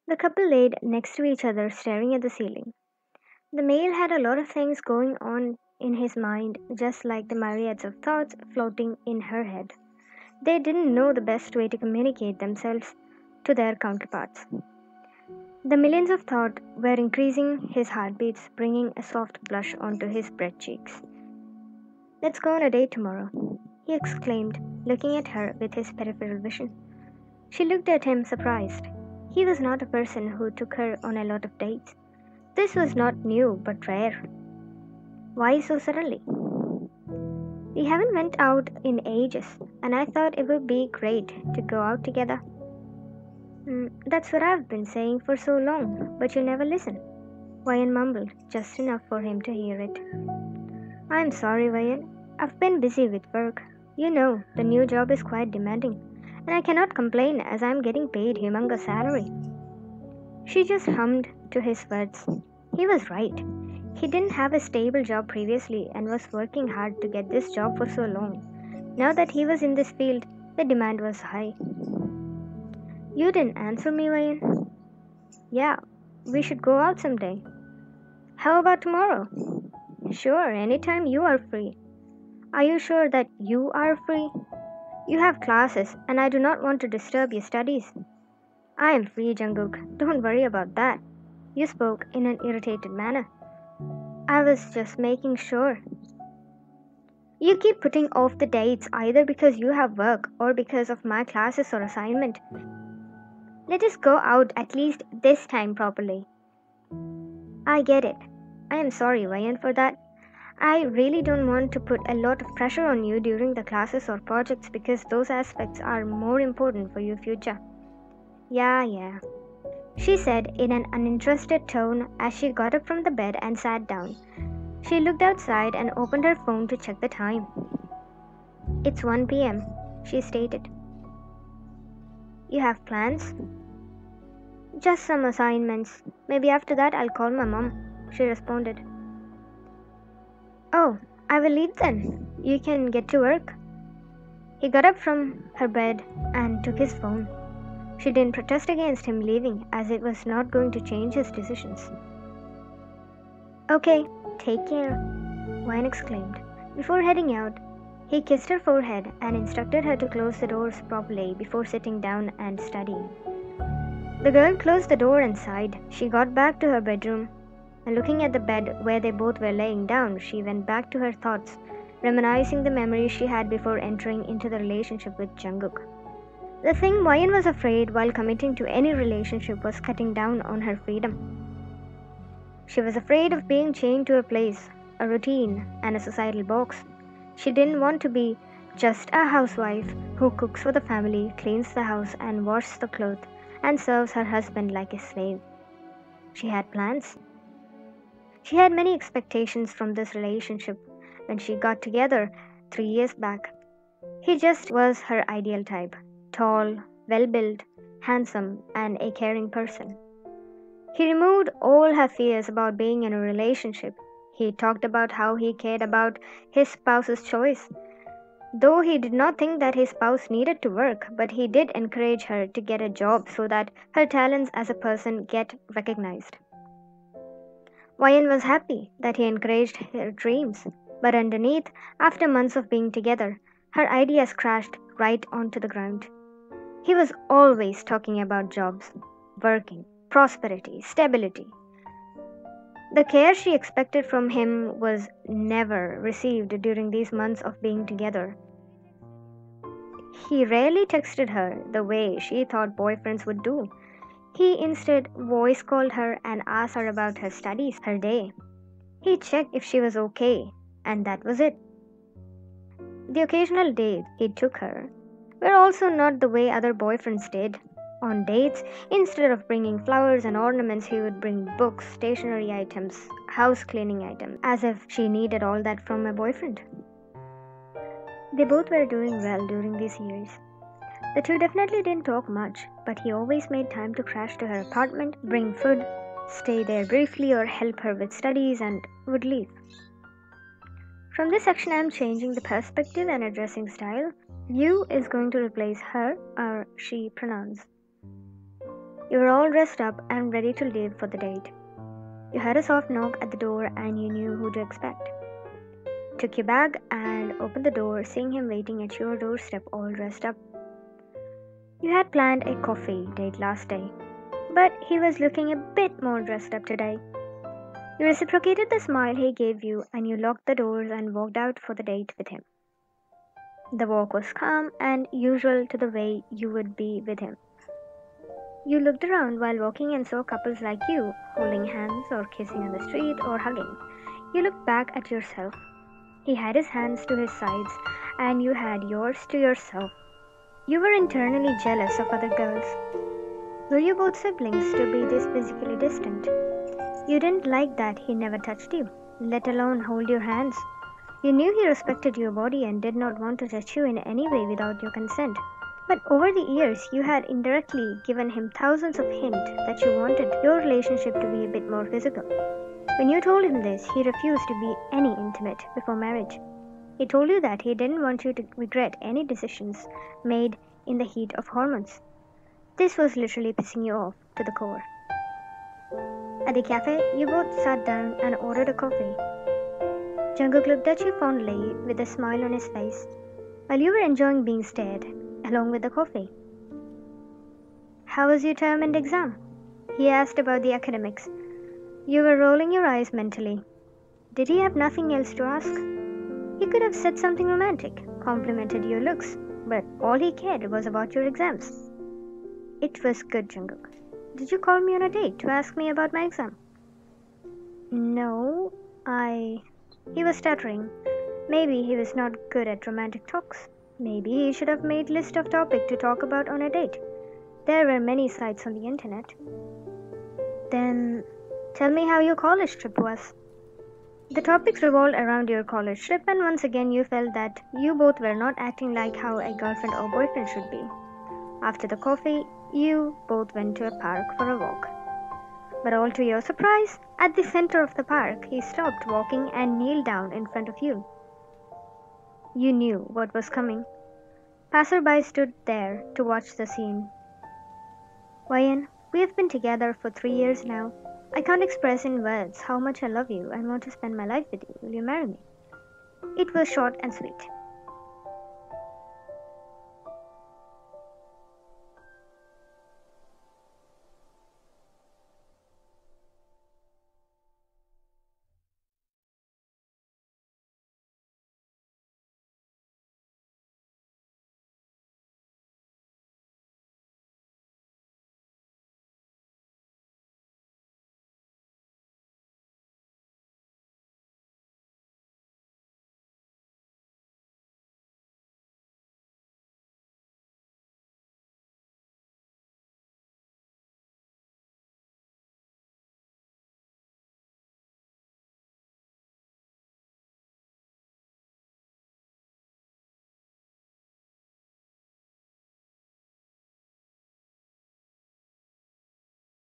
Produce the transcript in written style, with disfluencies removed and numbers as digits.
The couple laid next to each other, staring at the ceiling. The male had a lot of things going on in his mind, just like the myriads of thoughts floating in her head. They didn't know the best way to communicate themselves to their counterparts. The millions of thoughts were increasing his heartbeats, bringing a soft blush onto his red cheeks. Let's go on a date tomorrow, he exclaimed, looking at her with his peripheral vision. She looked at him surprised. He was not a person who took her on a lot of dates. This was not new but rare. Why so suddenly? We haven't went out in ages, and I thought it would be great to go out together. That's what I've been saying for so long, but you never listen. Ryan mumbled, just enough for him to hear it. I'm sorry, Ryan. I've been busy with work. You know, the new job is quite demanding, and I cannot complain as I'm getting paid humongous salary. She just hummed to his words. He was right. He didn't have a stable job previously and was working hard to get this job for so long. Now that he was in this field, the demand was high. You didn't answer me, Ryan. Yeah, we should go out someday. How about tomorrow? Sure, anytime you are free. Are you sure that you are free? You have classes, and I do not want to disturb your studies. I am free, Jungkook. Don't worry about that. You spoke in an irritated manner. I was just making sure. You keep putting off the dates either because you have work or because of my classes or assignment. Let us go out at least this time properly. I get it. I am sorry, Ryan, for that. I really don't want to put a lot of pressure on you during the classes or projects because those aspects are more important for your future. Yeah, she said in an uninterested tone as she got up from the bed and sat down. She looked outside and opened her phone to check the time. It's 1 p.m., she stated. You have plans? Just some assignments. Maybe after that I'll call my mom, she responded. Oh, I will leave then. You can get to work. He got up from her bed and took his phone. She didn't protest against him leaving as it was not going to change his decisions. Okay, take care, Wayne exclaimed. Before heading out, he kissed her forehead and instructed her to close the doors properly before sitting down and studying. The girl closed the door and sighed. She got back to her bedroom, and looking at the bed where they both were laying down, she went back to her thoughts, reminiscing the memories she had before entering into the relationship with Jungkook. The thing Wyan was afraid while committing to any relationship was cutting down on her freedom. She was afraid of being chained to a place, a routine, and a societal box. She didn't want to be just a housewife who cooks for the family, cleans the house, and washes the clothes, and serves her husband like a slave. She had plans. She had many expectations from this relationship when she got together 3 years back. He just was her ideal type, tall, well-built, handsome, and a caring person. He removed all her fears about being in a relationship. He talked about how he cared about his spouse's choice. Though he did not think that his spouse needed to work, but he did encourage her to get a job so that her talents as a person get recognized. Wayan was happy that he encouraged her dreams, but underneath, after months of being together, her ideas crashed right onto the ground. He was always talking about jobs, working, prosperity, stability. The care she expected from him was never received during these months of being together. He rarely texted her the way she thought boyfriends would do. He instead voice called her and asked her about her studies, her day. He checked if she was okay, and that was it. The occasional dates he took her were also not the way other boyfriends did. On dates, instead of bringing flowers and ornaments, he would bring books, stationery items, house cleaning items, as if she needed all that from a boyfriend. They both were doing well during these years. The two definitely didn't talk much, but he always made time to crash to her apartment, bring food, stay there briefly, or help her with studies, and would leave. From this section, I am changing the perspective and addressing style. You is going to replace her or she pronouns. You were all dressed up and ready to leave for the date. You heard a soft knock at the door and you knew who to expect. Took your bag and opened the door, seeing him waiting at your doorstep all dressed up. You had planned a coffee date last day, but he was looking a bit more dressed up today. You reciprocated the smile he gave you and you locked the doors and walked out for the date with him. The walk was calm and usual to the way you would be with him. You looked around while walking and saw couples like you holding hands or kissing on the street or hugging. You looked back at yourself. He had his hands to his sides and you had yours to yourself. You were internally jealous of other girls. Were you both siblings to be this physically distant? You didn't like that he never touched you, let alone hold your hands. You knew he respected your body and did not want to touch you in any way without your consent. But over the years, you had indirectly given him thousands of hints that you wanted your relationship to be a bit more physical. When you told him this, he refused to be any intimate before marriage. He told you that he didn't want you to regret any decisions made in the heat of hormones. This was literally pissing you off to the core. At the cafe, you both sat down and ordered a coffee. Jungkook looked at you fondly with a smile on his face, while you were enjoying being stared, along with the coffee. "How was your term and exam?" He asked about the academics. You were rolling your eyes mentally. Did he have nothing else to ask? He could have said something romantic, complimented your looks, but all he cared was about your exams. It was good, Jungkook. Did you call me on a date to ask me about my exam? No, He was stuttering. Maybe he was not good at romantic talks. Maybe he should have made list of topics to talk about on a date. There were many sites on the internet. Then, tell me how your college trip was. The topics revolved around your college trip, and once again you felt that you both were not acting like how a girlfriend or boyfriend should be. After the coffee, you both went to a park for a walk. But all to your surprise, at the center of the park, he stopped walking and kneeled down in front of you. You knew what was coming. Passersby stood there to watch the scene. Wayan, we have been together for 3 years now. I can't express in words how much I love you and want to spend my life with you. Will you marry me? It was short and sweet.